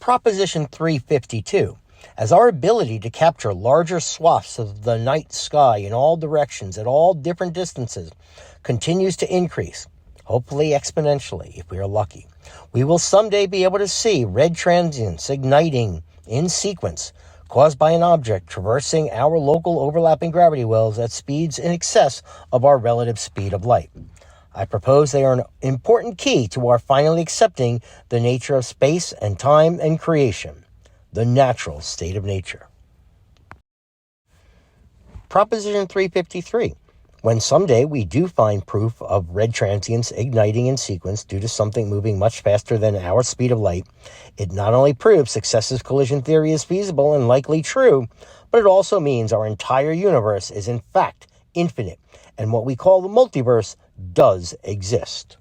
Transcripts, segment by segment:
Proposition 352. As our ability to capture larger swaths of the night sky in all directions at all different distances continues to increase, hopefully exponentially if we are lucky, we will someday be able to see red transients igniting in sequence caused by an object traversing our local overlapping gravity wells at speeds in excess of our relative speed of light. I propose they are an important key to our finally accepting the nature of space and time and creation, the natural state of nature. Proposition 353. When someday we do find proof of red transients igniting in sequence due to something moving much faster than our speed of light, it not only proves successive collision theory is feasible and likely true, but it also means our entire universe is in fact infinite, and what we call the multiverse does exist.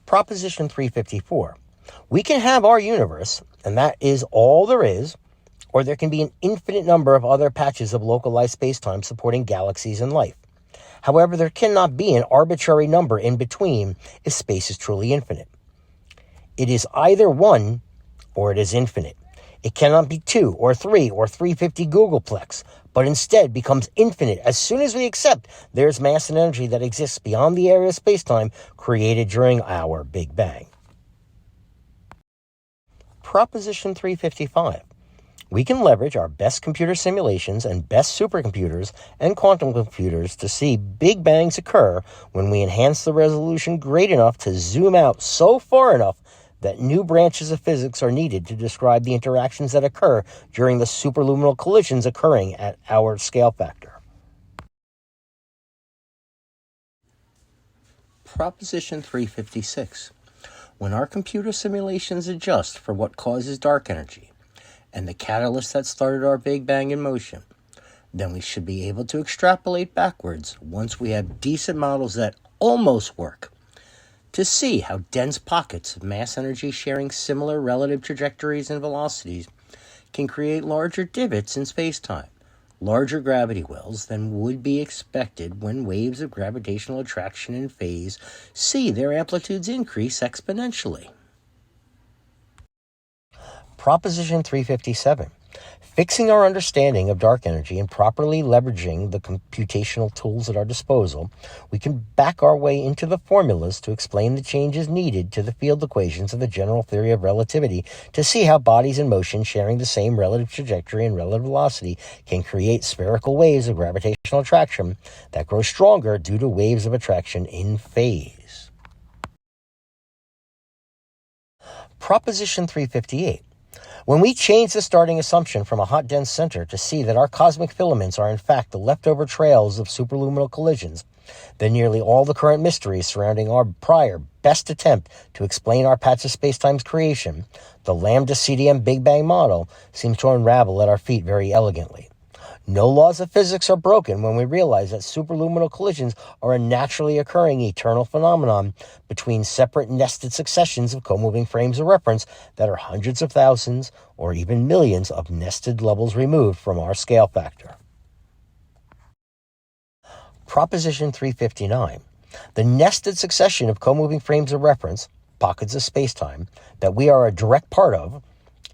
Proposition 354. We can have our universe, and that is all there is, or there can be an infinite number of other patches of localized spacetime supporting galaxies and life. However, there cannot be an arbitrary number in between if space is truly infinite. It is either 1 or it is infinite. It cannot be 2 or 3 or 350 Googleplex, but instead becomes infinite as soon as we accept there's mass and energy that exists beyond the area of spacetime created during our Big Bang. Proposition 355. We can leverage our best computer simulations and best supercomputers and quantum computers to see Big Bangs occur when we enhance the resolution great enough to zoom out so far enough that new branches of physics are needed to describe the interactions that occur during the superluminal collisions occurring at our scale factor. Proposition 356. When our computer simulations adjust for what causes dark energy, and the catalyst that started our Big Bang in motion, then we should be able to extrapolate backwards once we have decent models that almost work to see how dense pockets of mass energy sharing similar relative trajectories and velocities can create larger divots in spacetime, larger gravity wells than would be expected when waves of gravitational attraction in phase see their amplitudes increase exponentially. Proposition 357. Fixing our understanding of dark energy and properly leveraging the computational tools at our disposal, we can back our way into the formulas to explain the changes needed to the field equations of the general theory of relativity to see how bodies in motion sharing the same relative trajectory and relative velocity can create spherical waves of gravitational attraction that grow stronger due to waves of attraction in phase. Proposition 358. When we change the starting assumption from a hot dense center to see that our cosmic filaments are in fact the leftover trails of superluminal collisions, then nearly all the current mysteries surrounding our prior best attempt to explain our patch of spacetime's creation, the lambda CDM Big Bang model, seems to unravel at our feet very elegantly. No laws of physics are broken when we realize that superluminal collisions are a naturally occurring eternal phenomenon between separate nested successions of co-moving frames of reference that are hundreds of thousands or even millions of nested levels removed from our scale factor. Proposition 359. The nested succession of co-moving frames of reference, pockets of spacetime, that we are a direct part of,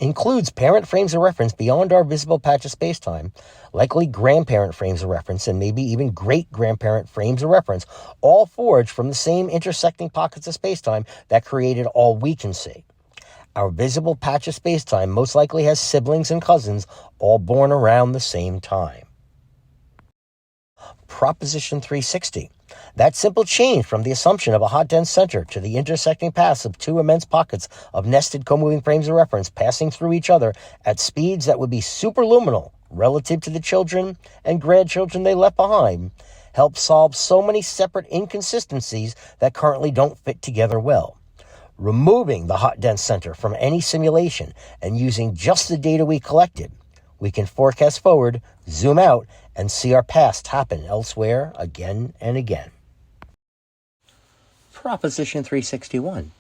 includes parent frames of reference beyond our visible patch of spacetime, likely grandparent frames of reference, and maybe even great-grandparent frames of reference, all forged from the same intersecting pockets of spacetime that created all we can see. Our visible patch of spacetime most likely has siblings and cousins, all born around the same time. Proposition 360. That simple change from the assumption of a hot dense center to the intersecting paths of two immense pockets of nested co-moving frames of reference passing through each other at speeds that would be superluminal relative to the children and grandchildren they left behind helps solve so many separate inconsistencies that currently don't fit together well. Removing the hot dense center from any simulation and using just the data we collected, we can forecast forward, zoom out, and see our past happen elsewhere again and again. Proposition 361.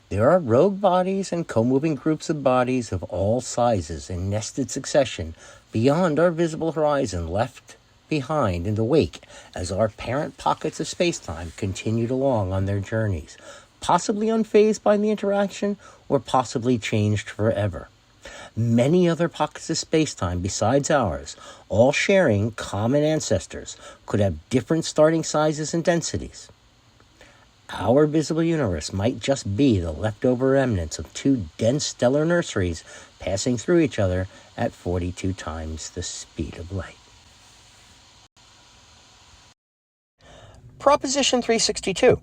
There are rogue bodies and co-moving groups of bodies of all sizes in nested succession beyond our visible horizon left behind in the wake as our parent pockets of spacetime continued along on their journeys, possibly unfazed by the interaction, or possibly changed forever. Many other pockets of spacetime besides ours, all sharing common ancestors, could have different starting sizes and densities. Our visible universe might just be the leftover remnants of two dense stellar nurseries passing through each other at 42 times the speed of light. Proposition 362.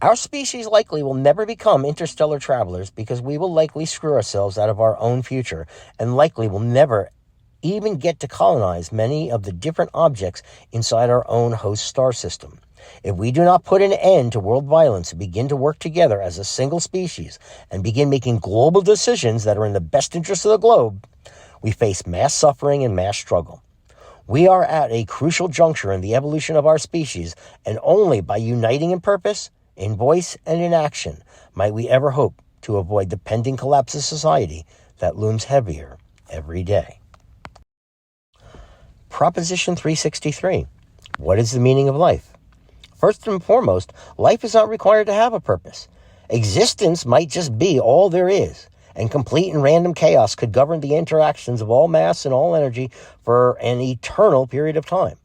Our species likely will never become interstellar travelers because we will likely screw ourselves out of our own future and likely will never even get to colonize many of the different objects inside our own host star system. If we do not put an end to world violence and begin to work together as a single species and begin making global decisions that are in the best interest of the globe, we face mass suffering and mass struggle. We are at a crucial juncture in the evolution of our species, and only by uniting in purpose, in voice, and in action might we ever hope to avoid the pending collapse of society that looms heavier every day. Proposition 363. What is the meaning of life? First and foremost, life is not required to have a purpose. Existence might just be all there is, and complete and random chaos could govern the interactions of all mass and all energy for an eternal period of time.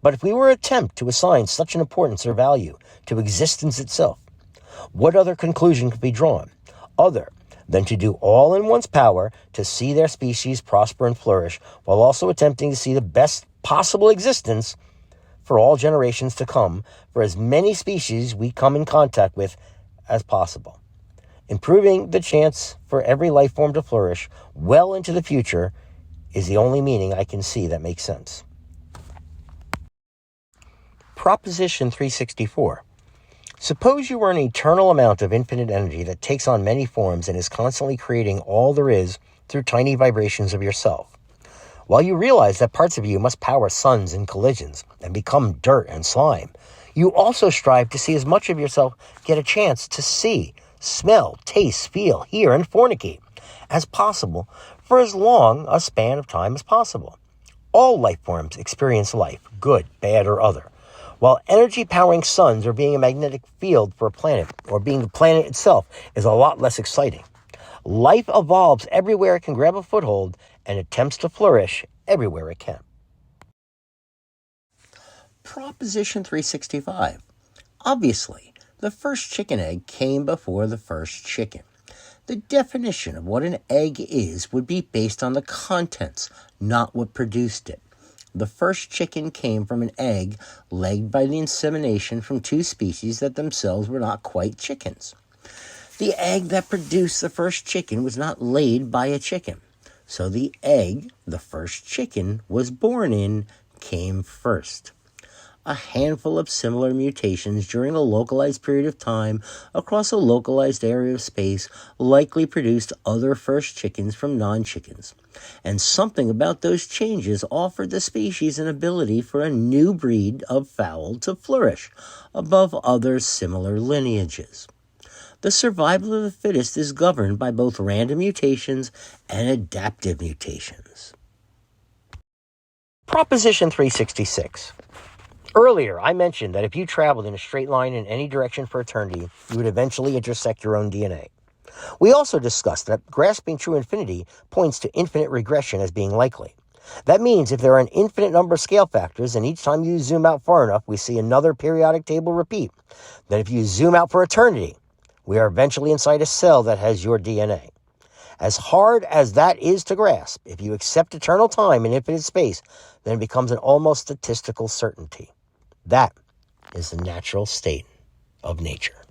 But if we were to attempt to assign such an importance or value to existence itself, what other conclusion could be drawn other than to do all in one's power to see their species prosper and flourish, while also attempting to see the best possible existence for all generations to come, for as many species we come in contact with as possible. Improving the chance for every life form to flourish well into the future is the only meaning I can see that makes sense. Proposition 364. Suppose you were an eternal amount of infinite energy that takes on many forms and is constantly creating all there is through tiny vibrations of yourself. While you realize that parts of you must power suns and collisions and become dirt and slime, you also strive to see as much of yourself get a chance to see, smell, taste, feel, hear, and fornicate as possible for as long a span of time as possible. All life forms experience life, good, bad, or other. While energy powering suns or being a magnetic field for a planet or being the planet itself is a lot less exciting. Life evolves everywhere it can grab a foothold and attempts to flourish everywhere it can. Proposition 365. Obviously, the first chicken egg came before the first chicken. The definition of what an egg is would be based on the contents, not what produced it. The first chicken came from an egg laid by the insemination from two species that themselves were not quite chickens. The egg that produced the first chicken was not laid by a chicken. So the egg the first chicken was born in came first. A handful of similar mutations during a localized period of time across a localized area of space likely produced other first chickens from non-chickens. And something about those changes offered the species an ability for a new breed of fowl to flourish above other similar lineages. The survival of the fittest is governed by both random mutations and adaptive mutations. Proposition 366. Earlier, I mentioned that if you traveled in a straight line in any direction for eternity, you would eventually intersect your own DNA. We also discussed that grasping true infinity points to infinite regression as being likely. That means if there are an infinite number of scale factors, and each time you zoom out far enough, we see another periodic table repeat, then if you zoom out for eternity, we are eventually inside a cell that has your DNA. As hard as that is to grasp, if you accept eternal time and infinite space, then it becomes an almost statistical certainty. That is the natural state of nature.